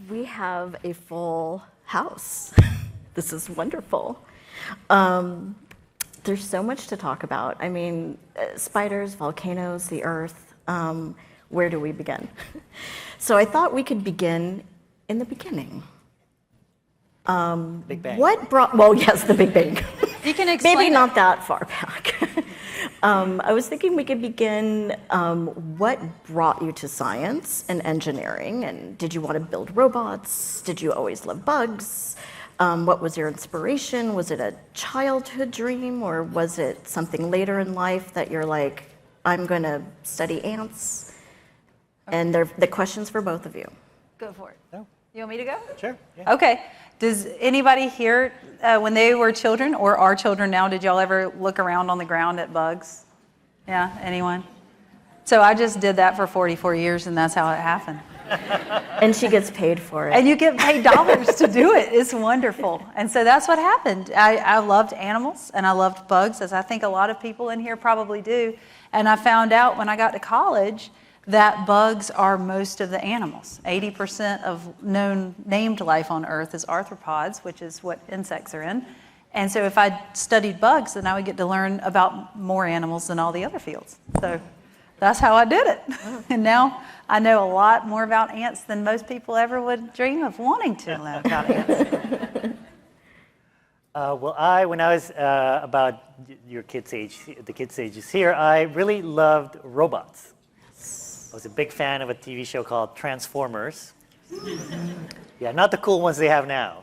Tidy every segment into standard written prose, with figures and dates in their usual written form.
We have a full house. This is wonderful. There's so much to talk about. I mean, spiders, volcanoes, the Earth. Where do we begin? So I thought we could begin in the beginning. Big Bang. Well, yes, the Big Bang. You can explain Maybe it. not that far back. I was thinking we could begin, what brought you to science and engineering? And did you want to build robots? Did you always love bugs? What was your inspiration? Was it a childhood dream, or was it something later in life that you're like, I'm going to study ants? And the questions for both of you. Go for it. No. You want me to go? Sure. Yeah. Okay. Does anybody here, when they were children or are children now, did y'all ever look around on the ground at bugs? Yeah, anyone? So I just did that for 44 years, and that's how it happened. And she gets paid for it. And you get paid dollars to do it. It's wonderful. And so that's what happened. I loved animals, and I loved bugs, as I think a lot of people in here probably do. And I found out when I got to college that bugs are most of the animals. 80% of known named life on Earth is arthropods, which is what insects are in. And so if I studied bugs, then I would get to learn about more animals than all the other fields. So that's how I did it. And now I know a lot more about ants than most people ever would dream of wanting to learn about ants. When I was about your kids' age, the kids' ages here, I really loved robots. I was a big fan of a TV show called Transformers. Yeah, not the cool ones they have now.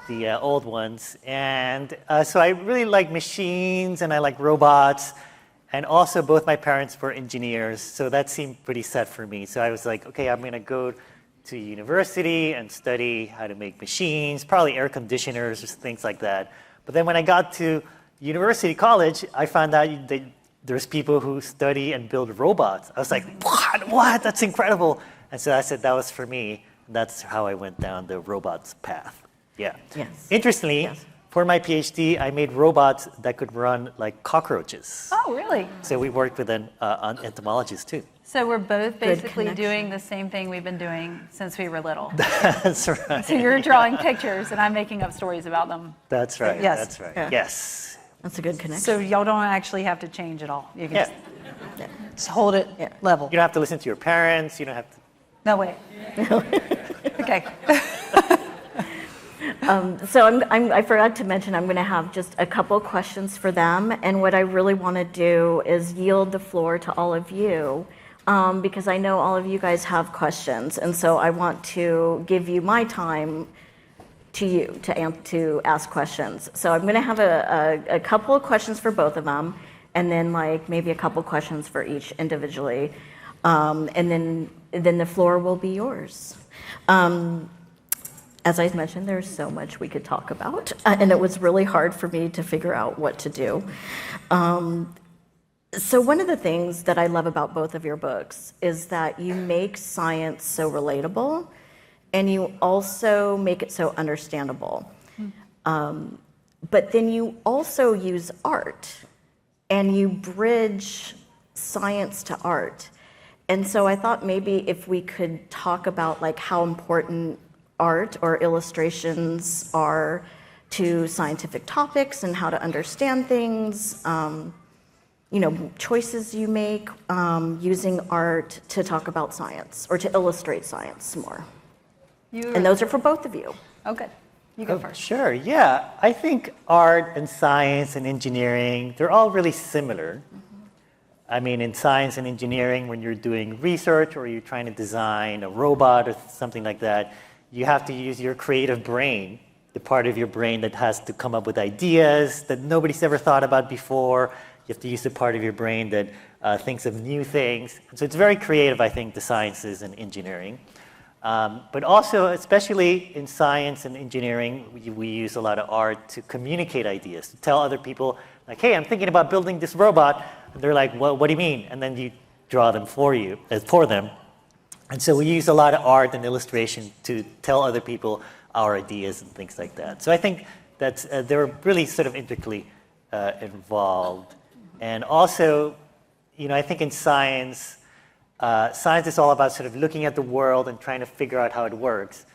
The old ones. And so I really like machines and I like robots. And also both my parents were engineers, so that seemed pretty set for me. So I was like, okay, I'm going to go to university and study how to make machines, probably air conditioners or things like that. But then when I got to college, I found out there's people who study and build robots. I was like, what? That's incredible. And so I said that was for me. That's how I went down the robots path. Yeah. Yes. Interestingly, Yes. For my PhD, I made robots that could run like cockroaches. Oh, really? So we worked with an entomologist too. So we're both basically connection. doing the same thing we've been doing since we were little. That's right. So you're drawing pictures and I'm making up stories about them. That's right. Yes. That's right. Yeah. Yes. That's a good connection. So y'all don't actually have to change at all. You can Yeah. just hold it Yeah. level. You don't have to listen to your parents. You don't have to. No, wait. Okay. So I forgot to mention I'm going to have just a couple questions for them, and what I really want to do is yield the floor to all of you, because I know all of you guys have questions, and so I want to give you my time to you to ask questions. So I'm going to have a couple of questions for both of them, and then like maybe a couple questions for each individually, and then the floor will be yours. As I mentioned, there's so much we could talk about, and it was really hard for me to figure out what to do. So one of the things that I love about both of your books is that you make science so relatable, and you also make it so understandable. But then you also use art, and you bridge science to art. And so I thought maybe if we could talk about like how important art or illustrations are to scientific topics and how to understand things, choices you make using art to talk about science or to illustrate science more. And those are for both of you. Okay. You go first. Sure. Yeah. I think art and science and engineering, they're all really similar. I mean, in science and engineering, when you're doing research or you're trying to design a robot or something like that, you have to use your creative brain, the part of your brain that has to come up with ideas that nobody's ever thought about before. You have to use the part of your brain that thinks of new things. So it's very creative, I think, the sciences and engineering. But also, especially in science and engineering, we use a lot of art to communicate ideas, to tell other people, like, hey, I'm thinking about building this robot. And they're like, well, what do you mean? And then you draw them for them. And so we use a lot of art and illustration to tell other people our ideas and things like that. So I think that's they're really sort of intricately involved. And also, I think in science, science is all about sort of looking at the world and trying to figure out how it works.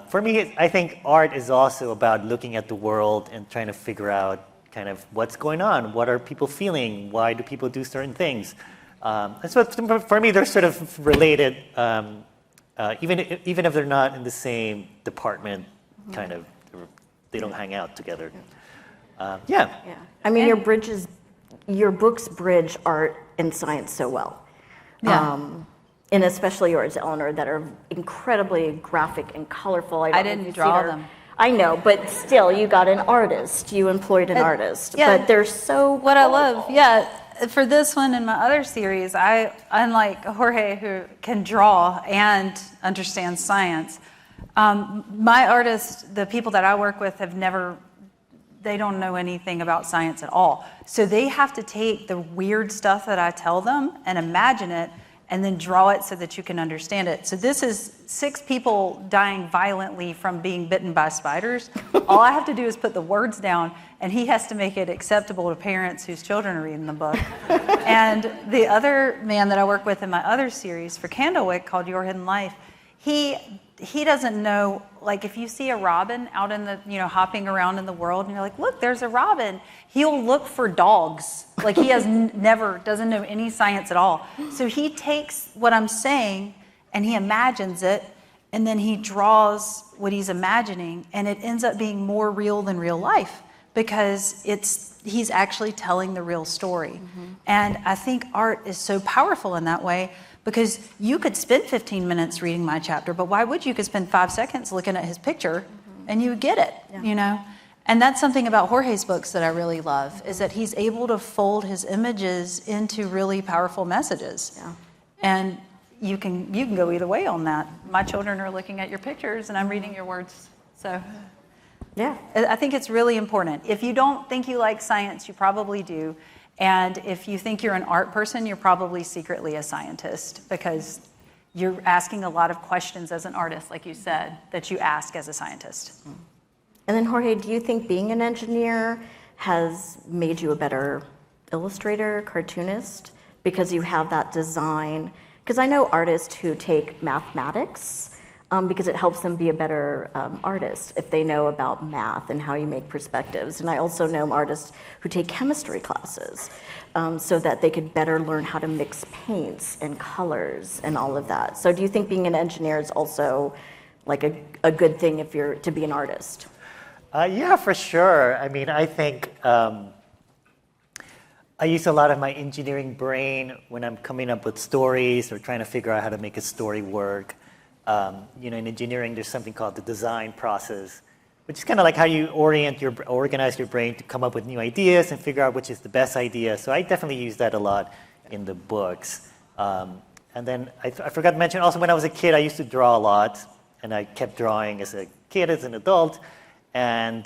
For me, I think art is also about looking at the world and trying to figure out kind of what's going on, what are people feeling, why do people do certain things. And so for me, they're sort of related, even if they're not in the same department, kind of, they don't hang out together. Yeah. I mean, your books bridge art and science so well. Yeah. And especially yours, Eleanor, that are incredibly graphic and colorful. I didn't draw them. I know, but still, you got an artist. You employed an artist. Yeah. But they're so What colorful. I love, for this one and my other series, unlike Jorge, who can draw and understand science, my artists, the people that I work with, they don't know anything about science at all. So they have to take the weird stuff that I tell them and imagine it and then draw it so that you can understand it. So this is 6 people dying violently from being bitten by spiders. All I have to do is put the words down, and he has to make it acceptable to parents whose children are reading the book. And the other man that I work with in my other series for Candlewick, called Your Hidden Life, he doesn't know, like if you see a robin out in the, hopping around in the world and you're like, look, there's a robin, he'll look for dogs. Like he has doesn't know any science at all. So he takes what I'm saying and he imagines it, and then he draws what he's imagining, and it ends up being more real than real life because he's actually telling the real story. And I think art is so powerful in that way, because you could spend 15 minutes reading my chapter, but why would you? You could spend 5 seconds looking at his picture and you would get it, And that's something about Jorge's books that I really love, is that he's able to fold his images into really powerful messages. Yeah. And you can go either way on that. My children are looking at your pictures and I'm reading your words. So Yeah. I think it's really important. If you don't think you like science, you probably do. And if you think you're an art person, you're probably secretly a scientist, because you're asking a lot of questions as an artist, like you said, that you ask as a scientist. And then Jorge, do you think being an engineer has made you a better illustrator, cartoonist, because you have that design? Because I know artists who take mathematics because it helps them be a better artist if they know about math and how you make perspectives. And I also know artists who take chemistry classes so that they could better learn how to mix paints and colors and all of that. So do you think being an engineer is also like a good thing if you're to be an artist? Yeah, for sure. I mean, I think I use a lot of my engineering brain when I'm coming up with stories or trying to figure out how to make a story work. In engineering, there's something called the design process, which is kind of like how you organize your brain to come up with new ideas and figure out which is the best idea. So I definitely use that a lot in the books. And then I forgot to mention also, when I was a kid, I used to draw a lot, and I kept drawing as a kid, as an adult, and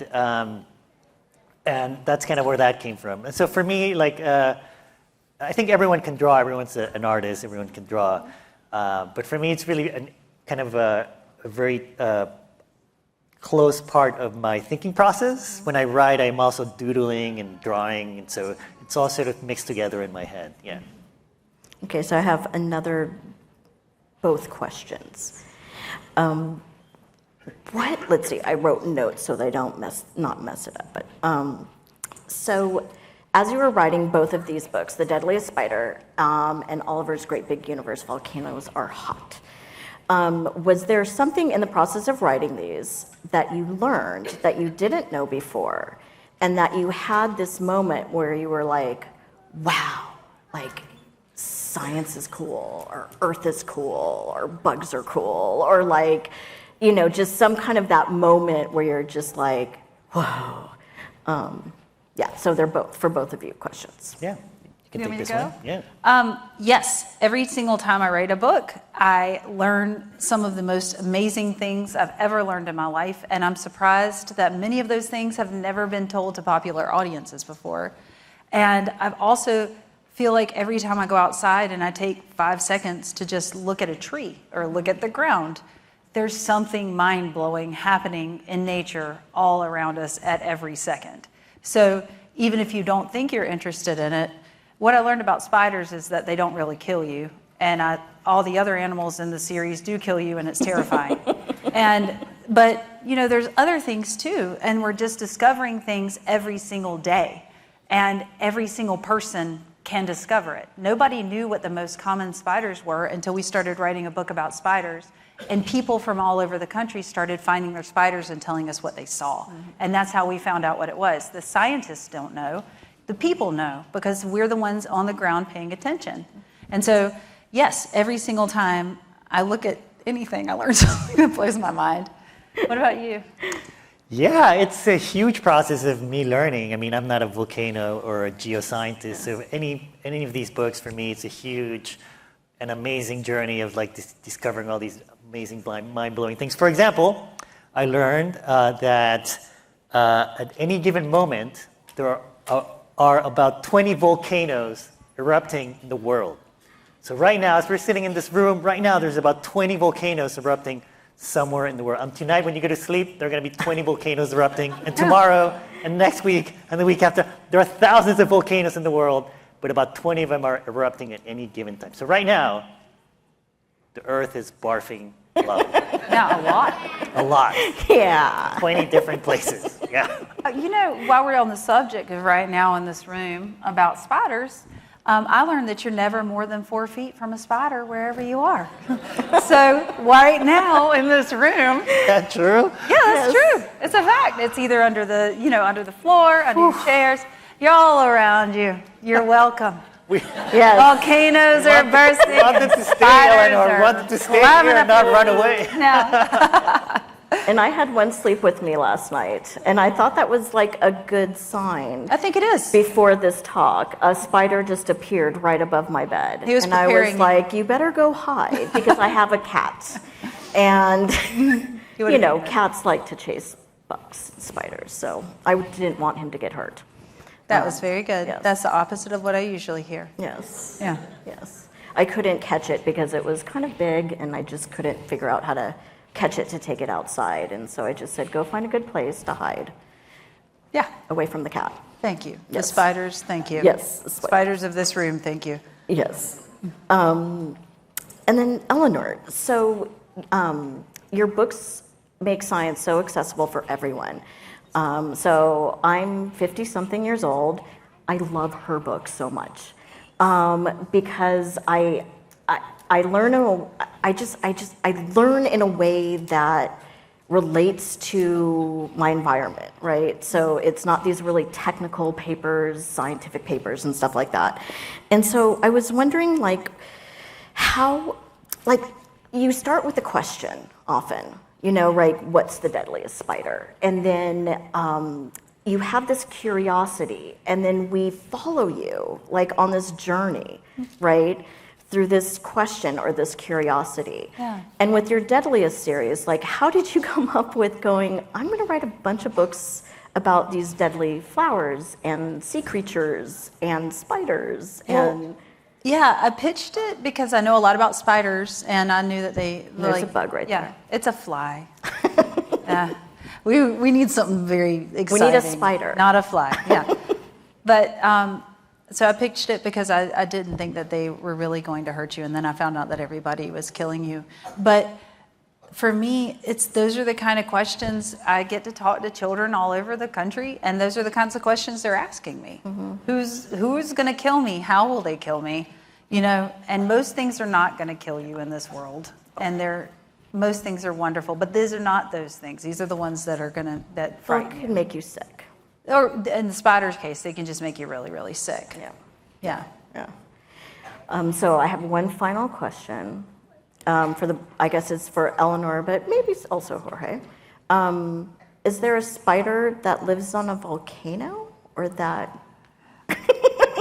that's kind of where that came from. And so for me, I think everyone can draw. Everyone's an artist. Everyone can draw. But for me, it's really kind of a very close part of my thinking process. When I write, I'm also doodling and drawing, and so it's all sort of mixed together in my head. Yeah. Okay, so I have both questions. Let's see, I wrote notes so they don't not mess it up. But so as you were writing both of these books, The Deadliest Spider and Oliver's Great Big Universe, Volcanoes Are Hot, was there something in the process of writing these that you learned that you didn't know before, and that you had this moment where you were like, wow, like science is cool, or Earth is cool, or bugs are cool, or just some kind of that moment where you're just like, whoa. Yeah, so they're for both of you questions. Yeah. You want me this to go? one. Yeah. Yes, every single time I write a book, I learn some of the most amazing things I've ever learned in my life, and I'm surprised that many of those things have never been told to popular audiences before. And I've also feel like every time I go outside and I take 5 seconds to just look at a tree or look at the ground, there's something mind-blowing happening in nature all around us at every second. So even if you don't think you're interested in it, what I learned about spiders is that they don't really kill you. And all the other animals in the series do kill you, and it's terrifying. But there's other things too, and we're just discovering things every single day, and every single person can discover it. Nobody knew what the most common spiders were until we started writing a book about spiders, and people from all over the country started finding their spiders and telling us what they saw. And that's how we found out what it was. The scientists don't know, the people know, because we're the ones on the ground paying attention. And so, yes, every single time I look at anything, I learn something that blows my mind. What about you? Yeah, it's a huge process of me learning. I mean, I'm not a volcano or a geoscientist, so any of these books for me, it's a huge and amazing journey of like discovering all these amazing, mind-blowing things. For example, I learned that at any given moment, there are about 20 volcanoes erupting in the world. So right now, as we're sitting in this room, right now there's about 20 volcanoes erupting somewhere in the world. And tonight when you go to sleep, there are going to be 20 volcanoes erupting. And tomorrow, and next week, and the week after, there are thousands of volcanoes in the world, but about 20 of them are erupting at any given time. So right now, the Earth is barfing lava. Yeah, a lot. A lot. Yeah. 20 different places. Yeah. While we're on the subject of right now in this room about spiders, I learned that you're never more than 4 feet from a spider wherever you are. So right now in this room, Is that true? yeah, that's true. It's a fact. It's either under the, under the floor, under your chairs. You're all around you. You're welcome. Yes. Volcanoes are bursting. Wanted to stay, spiders Eleanor. are Wanted to stay climbing here and up not run away. now. And I had one sleep with me last night, and I thought that was like a good sign. I think it is. Before this talk, a spider just appeared right above my bed. He was and I preparing was like, you better go hide because I have a cat. And, cats like to chase bugs, spiders, so I didn't want him to get hurt. That was very good. Yes. That's the opposite of what I usually hear. Yes. Yeah. Yes. I couldn't catch it because it was kind of big, and I just couldn't figure out how to catch it to take it outside. And so I just said, go find a good place to hide Yeah. away from the cat. Thank you. The Yes. spiders, thank you. Yes, the Spiders of this room, thank you. Yes. And then Eleanor, so your books make science so accessible for everyone. So I'm 50-something years old. I love her books so much because I learn I learn in a way that relates to my environment, right? So it's not these really technical papers, scientific papers and stuff like that. And so I was wondering how you start with a question often, what's the deadliest spider? And then you have this curiosity, and then we follow you on this journey, right? Through this question or this curiosity. Yeah. And with your Deadliest series, how did you come up with going, I'm going to write a bunch of books about these deadly flowers and sea creatures and spiders and... Yeah, I pitched it because I know a lot about spiders, and I knew that There's a bug right yeah, there. it's a fly. Yeah. We need something very exciting. We need a spider. Not a fly, yeah. But, so I pitched it because I didn't think that they were really going to hurt you, and then I found out that everybody was killing you. But for me, those are the kind of questions. I get to talk to children all over the country, and those are the kinds of questions they're asking me. Mm-hmm. Who's going to kill me? How will they kill me? And most things are not going to kill you in this world, and most things are wonderful, but these are not those things. These are the ones that are that Or frighten it you. can make you sick. Or in the spider's case, they can just make you really, really sick. Yeah. Yeah. So I have one final question. I guess it's for Eleanor, but maybe it's also Jorge. Is there a spider that lives on a volcano, or that,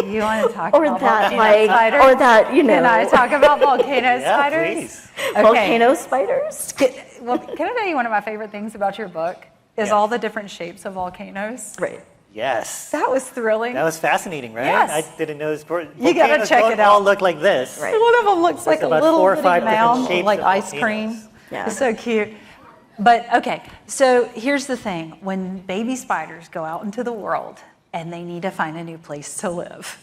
You want to talk or about that volcano spiders? or that Can I talk about volcano Yeah, spiders? please. Okay. volcano spiders? Can I tell you one of my favorite things about your book is Yeah. all the different shapes of volcanoes? Right. Yes. That was thrilling. That was fascinating, right? Yes. I didn't know this. You gotta check it all out. look like this. Right. One of them looks like a about little 4 or bitty 5 different mound of shapes like of ice volcanoes. cream. Yeah. It's so cute. But okay, so here's the thing. When baby spiders go out into the world and they need to find a new place to live,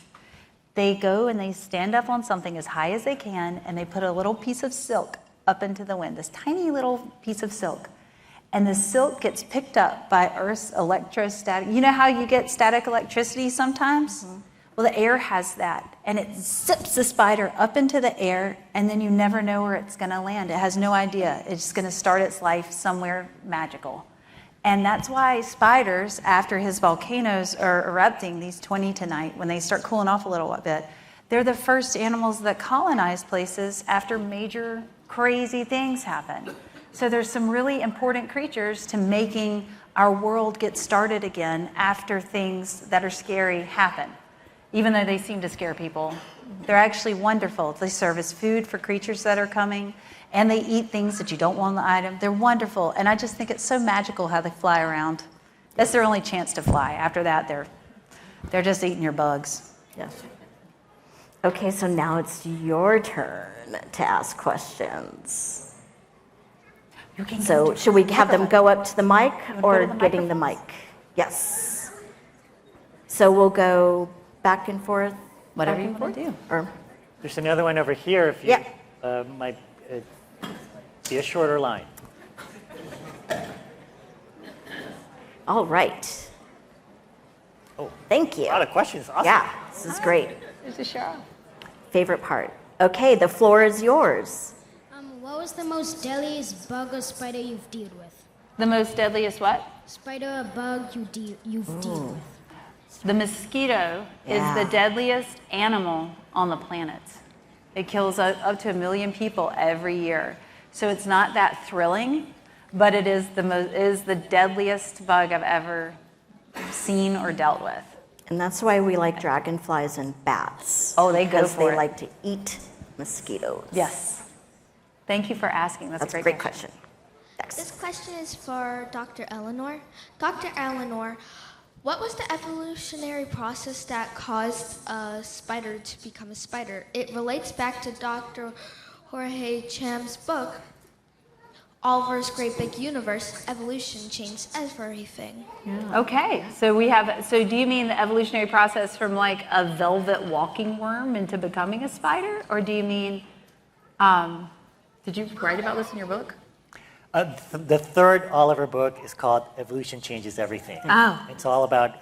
they go and they stand up on something as high as they can, and they put a little piece of silk up into the wind, this tiny little piece of silk. And the silk gets picked up by Earth's electrostatic. You know how you get static electricity sometimes? Well, the air has that, and it zips the spider up into the air, and then you never know where it's going to land. It has no idea. It's going to start its life somewhere magical. And that's why spiders, after his volcanoes are erupting, these 20 tonight, when they start cooling off a little bit, they're the first animals that colonize places after major crazy things happen. So there's some really important creatures to making our world get started again after things that are scary happen. Even though they seem to scare people, they're actually wonderful. They serve as food for creatures that are coming, and they eat things that you don't want on the item. They're wonderful, and I just think it's so magical how they fly around. That's their only chance to fly. After that, they're just eating your bugs. Yes. Okay, so now it's your turn to ask questions. So should we have them go up to the mic or getting the mic? Yes. So we'll go back and forth. Whatever you want to do. Or, There's another one over here if you might be a shorter line. all right. Oh, Thank you. a lot of questions. Awesome. Yeah, this is great. There's a show. Favorite part. Okay, the floor is yours. What was the most deadliest bug or spider you've dealt with? The most deadliest what? Spider or bug you've dealt with. The mosquito is the deadliest animal on the planet. It kills up to 1 million people every year. So it's not that thrilling, but it is the deadliest bug I've ever seen or dealt with. And that's why we like dragonflies and bats. Oh, they go because for they it. like to eat mosquitoes. Yes. Thank you for asking. That's That's a great question. This Next. question is for Dr. Eleanor. Dr. Eleanor, what was the evolutionary process that caused a spider to become a spider? It relates back to Dr. Jorge Cham's book, Oliver's Great Big Universe, Evolution Changed Everything. Okay, so do you mean the evolutionary process from like a velvet walking worm into becoming a spider? Or do you mean, did you write about this in your book? The third Oliver book is called Evolution Changes Everything. Oh. It's all about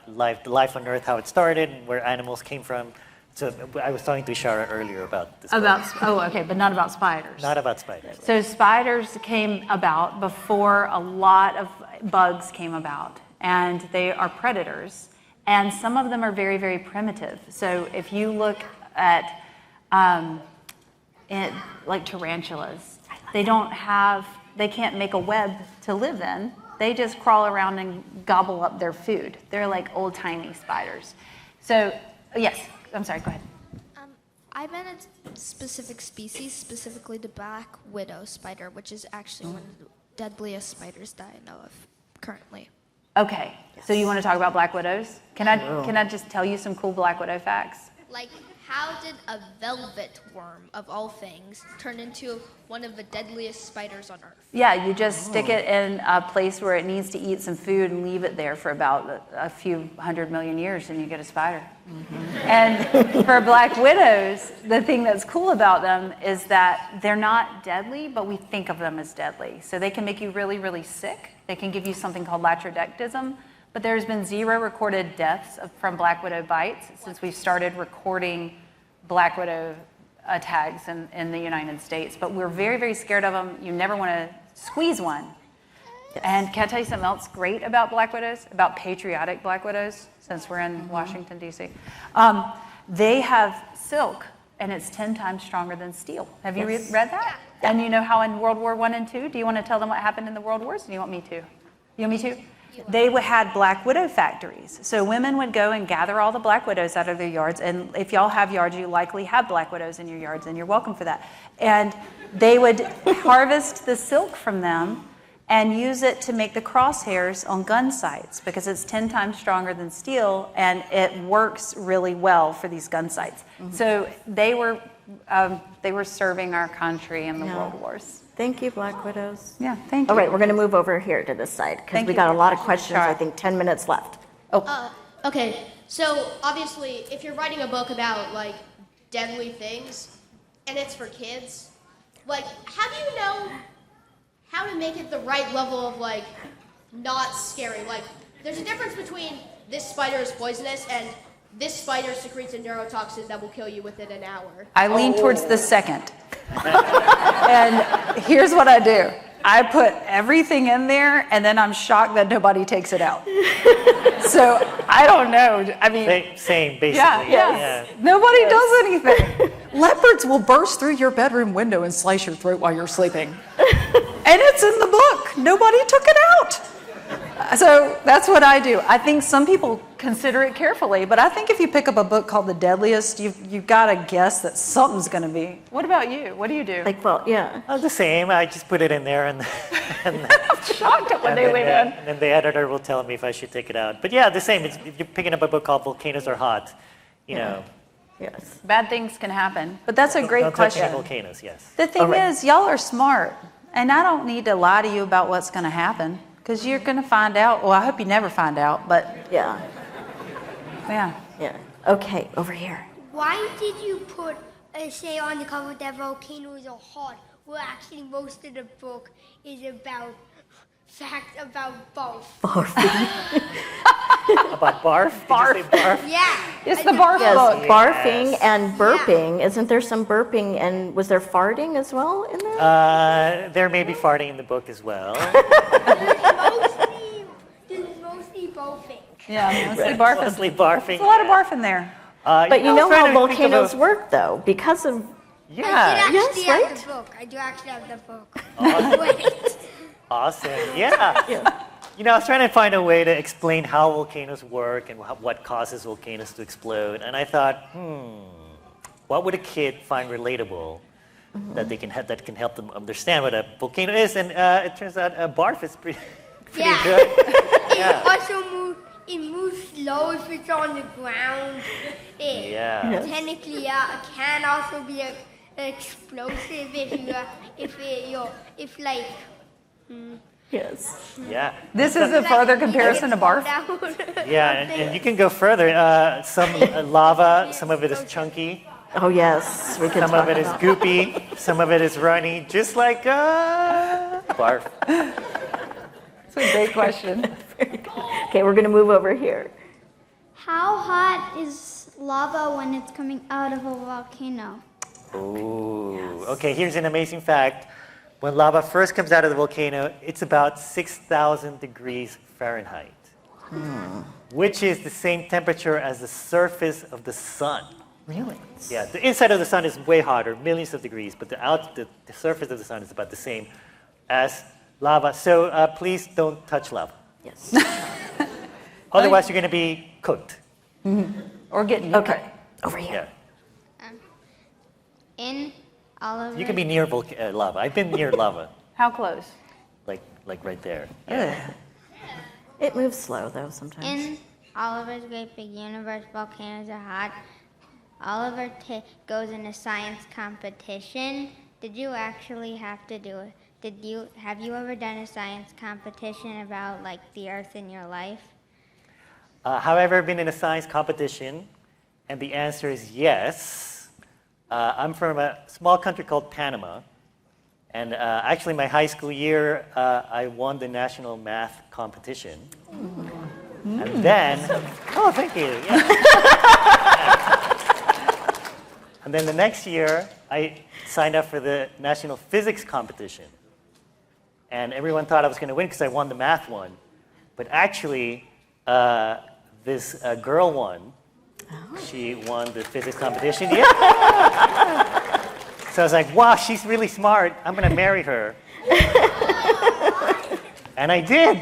life on Earth, how it started, and where animals came from. So I was talking to Shara earlier about this book. Okay, but not about spiders. Not about spiders. So spiders came about before a lot of bugs came about, and they are predators, and some of them are very, very primitive. So if you look at like tarantulas, they can't make a web to live in. They just crawl around and gobble up their food. They're like old tiny spiders. So yes, I'm sorry, go ahead. I meant a specific species, specifically the black widow spider, which is actually one of the deadliest spiders that I know of currently. Okay, so you want to talk about black widows? Can I just tell you some cool black widow facts? Like, how did a velvet worm, of all things, turn into one of the deadliest spiders on Earth? Yeah, you just stick it in a place where it needs to eat some food and leave it there for about a few 100 million years, and you get a spider. And for black widows, the thing that's cool about them is that they're not deadly, but we think of them as deadly. So they can make you really, really sick. They can give you something called latrodectism, but there's been 0 recorded deaths from black widow bites since we started recording black widow attacks in the United States. But we're very, very scared of them. You never want to squeeze one. Yes. And can I tell you something else great about black widows, about patriotic black widows, since we're in Washington, D.C.? They have silk, and it's 10 times stronger than steel. Have you read that? Yeah. And you know how in World War I and II? Do you want to tell them what happened in the World Wars? Or do you want me to? You want me to? They had black widow factories. So women would go and gather all the black widows out of their yards. And if y'all have yards, you likely have black widows in your yards, and you're welcome for that. And they would harvest the silk from them and use it to make the crosshairs on gun sights because it's 10 times stronger than steel, and it works really well for these gun sights. So they were serving our country in the World Wars. Thank you, Black Widows. Yeah, thank you. All right, we're going to move over here to this side because Thank we you got for a lot of your questions. question, I think 10 minutes left. Oh, Okay, so obviously, if you're writing a book about like deadly things, and it's for kids, like how do you know how to make it the right level of like not scary? Like, there's a difference between this spider is poisonous and this spider secretes a neurotoxin that will kill you within an hour. I lean towards the second. And here's what I do. I put everything in there, and then I'm shocked that nobody takes it out. So I don't know. I mean, Same, basically. yeah. Nobody does anything. Leopards will burst through your bedroom window and slice your throat while you're sleeping. And it's in the book. Nobody took it out. So that's what I do. I think some people consider it carefully, but I think if you pick up a book called The Deadliest, you've got to guess that something's going to be. What about you? What do you do? Like, well, yeah. Oh, the same. I just put it in there, and I'm shocked at what they leave in. and then the editor will tell me if I should take it out. But yeah, the same. If you're picking up a book called Volcanoes Are Hot, you know. Yes. Bad things can happen, but that's a great Don't touch question. any volcanoes, yes. The thing All right. is, y'all are smart, and I don't need to lie to you about what's going to happen, because you're going to find out. Well, I hope you never find out, but Yeah. yeah. Yeah. Okay, over here. Why did you put say on the cover that volcanoes are hot? Well, actually, most of the book is about facts about both. About barf? Did you say barf? Yeah. It's the barf Yes, book. barfing and burping. Isn't there some burping, and was there farting as well in there? There may be farting in the book as well. There's mostly bothing. Yeah, mostly barf. Mostly barfing. There's a lot of barf in there. But you I was know trying how to think of volcanoes a- work, though, because of Yeah. I yes, actually have right? the book. I do actually have the book. Wait. Awesome. Yeah. You know, I was trying to find a way to explain how volcanoes work and what causes volcanoes to explode. And I thought, what would a kid find relatable that they can that can help them understand what a volcano is? And it turns out barf is pretty Yeah. good. It also moves slow if it's on the ground. Yeah. Technically, it can also be explosive if like. yes. Yeah. This is a further comparison to barf. Yeah, and you can go further. Some lava, some of it is chunky, Oh yes, we can some talk of it is about. goopy, some of it is runny, just like barf. It's a great question. Okay, we're gonna move over here. How hot is lava when it's coming out of a volcano? Ooh. Okay, here's an amazing fact. When lava first comes out of the volcano, it's about 6,000 degrees Fahrenheit, which is the same temperature as the surface of the sun. Really? Yeah, the inside of the sun is way hotter, millions of degrees, but the surface of the sun is about the same as lava. So please don't touch lava. Yes. Otherwise, you're going to be cooked. Or getting Okay, over here. Yeah. In Oliver. You can be near lava. I've been near lava, How close? like right there. It moves slow though sometimes. In Oliver's Great Big Universe, volcanoes are hot. Oliver goes in a science competition. Did you actually have to do it? Have you ever done a science competition about like the Earth in your life? Have I ever been in a science competition? And the answer is yes. I'm from a small country called Panama. And actually, my high school year, I won the national math competition. And then, oh, thank you. Yeah. And then the next year, I signed up for the national physics competition. And everyone thought I was going to win because I won the math one. But actually, this girl won. She won the physics competition. Yeah. So I was like, wow, she's really smart. I'm going to marry her. And I did.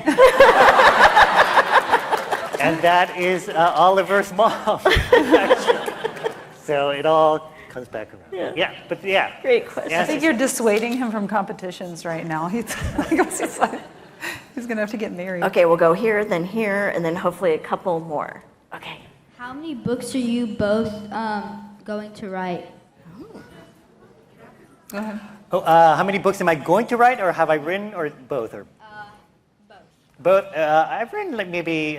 And that is Oliver's mom. So it all comes back around. Yeah, but yeah. Great question. Yeah, I think you're dissuading him from competitions right now. He's going to have to get married. Okay, we'll go here, and then hopefully a couple more. Okay. How many books are you both going to write? Go ahead. Oh, how many books am I going to write, or have I written, or both? Or Both. But I've written like maybe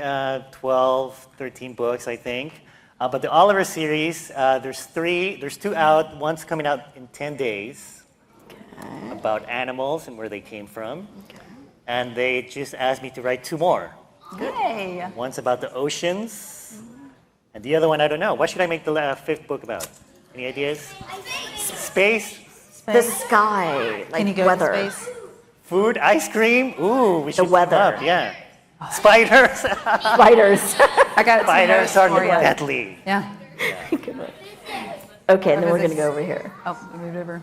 12, 13 books, I think. But the Oliver series, there's two out. One's coming out in 10 days about animals and where they came from. And they just asked me to write 2 more. Yay. One's about the oceans, and the other one, I don't know. What should I make the 5th book about? Any ideas? Space? The sky, like Can you go weather. to space? Food? Ice cream? Ooh, we should come weather. up, yeah. Spiders? Spiders. I got some Spiders notes are for you. deadly. Yeah. Okay, and then we're going to go over here. Oh, we moved over.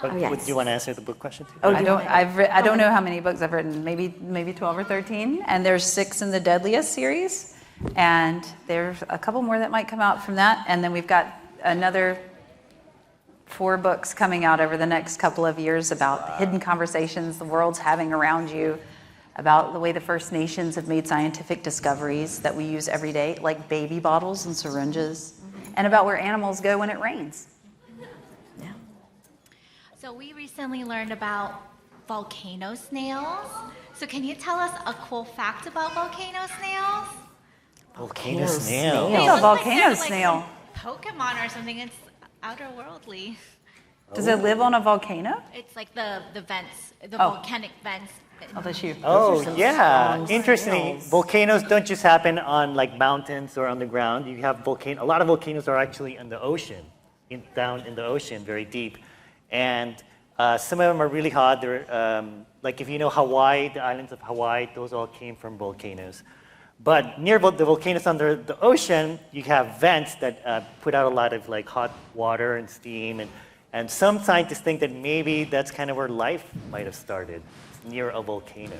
But yes. do you want to answer the book question too? Oh, I don't know how many books I've written. Maybe 12 or 13. And there's 6 in the Deadliest series, and there's a couple more that might come out from that. And then we've got another 4 books coming out over the next couple of years about hidden conversations the world's having around you, about the way the First Nations have made scientific discoveries that we use every day, like baby bottles and syringes, and about where animals go when it rains. So we recently learned about volcano snails. So can you tell us a cool fact about volcano snails? Volcano snail. snail. It's They a look volcano they're snail. Pokemon or something. It's outerworldly. Does it live on a volcano? It's like the vents, the Oh. volcanic vents. Oh, that's you. Oh, yeah. strong Interestingly, snails. volcanoes don't just happen on like mountains or on the ground. You have a lot of volcanoes are actually in the ocean, down in the ocean, very deep. And some of them are really hot. They're, like if you know Hawaii, the islands of Hawaii, those all came from volcanoes. But near the volcanoes under the ocean, you have vents that put out a lot of like hot water and steam. And some scientists think that maybe that's kind of where life might have started, near a volcano,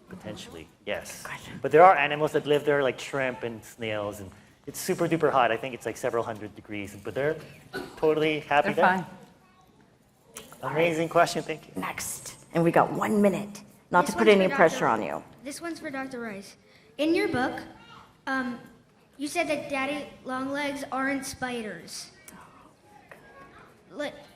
potentially, yes. But there are animals that live there, like shrimp and snails, and it's super duper hot. I think it's like several hundred degrees, but they're totally happy They're there. fine. Amazing question, thank you. Next. And we got 1 minute. Not This to put one's any for pressure Dr. on you. This one's for Dr. Rice. In your book, you said that daddy longlegs aren't spiders.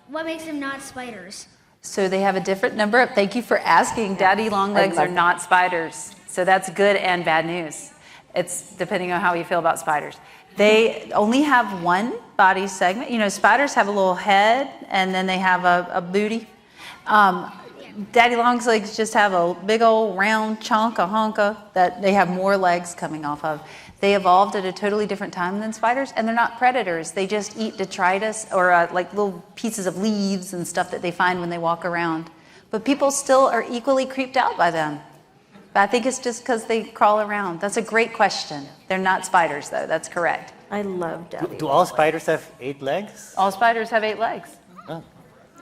What makes them not spiders? So they have a different number. Thank you for asking. Daddy longlegs love are that. not spiders. So that's good and bad news. It's depending on how you feel about spiders. They only have one body segment. You know, spiders have a little head and then they have a booty. Daddy longlegs just have a big old round chunk, a honka, that they have more legs coming off of. They evolved at a totally different time than spiders, and they're not predators. They just eat detritus or like little pieces of leaves and stuff that they find when they walk around. But people still are equally creeped out by them. But I think it's just because they crawl around. That's a great question. They're not spiders, though. That's correct. I love Daddy. Do all spiders have 8 legs? All spiders have 8 legs.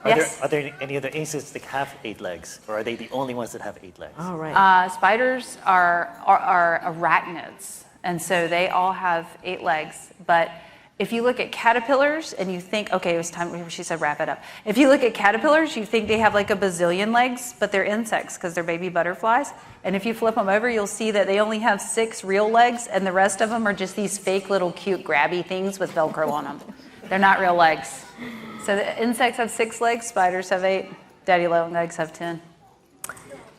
Yes. Are there any other insects that have 8 legs, or are they the only ones that have 8 legs? All right. Spiders are arachnids, and so they all have 8 legs. But if you look at caterpillars and you think, okay, it was time, she said wrap it up. If you look at caterpillars, you think they have like a bazillion legs, but they're insects because they're baby butterflies. And if you flip them over, you'll see that they only have 6 real legs, and the rest of them are just these fake little cute grabby things with Velcro on them. They're not real legs. So the insects have 6 legs, spiders have 8, daddy longlegs have 10.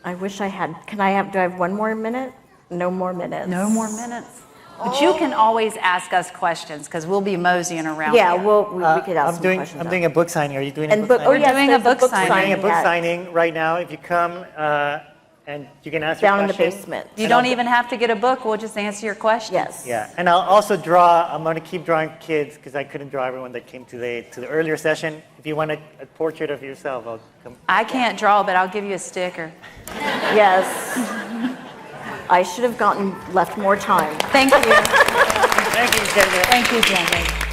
I wish I had. Do I have 1 more minute? No more minutes. No more minutes. But you can always ask us questions because we'll be moseying around. Yeah, here. we could ask some questions. I'm doing a book signing. Are you doing a And book book. Oh signing? yes, doing a there's book signing. We're doing a book at- signing right now. If you come and you can ask down your in the question. basement. You don't even have to get a book. We'll just answer your questions. Yes. Yeah, and I'll also draw. I'm going to keep drawing kids because I couldn't draw everyone that came to the earlier session. If you want a portrait of yourself, I'll come. I can't draw, but I'll give you a sticker. Yes. I should have left more time. Thank you. Thank you, Jennifer. Thank you, Jenny.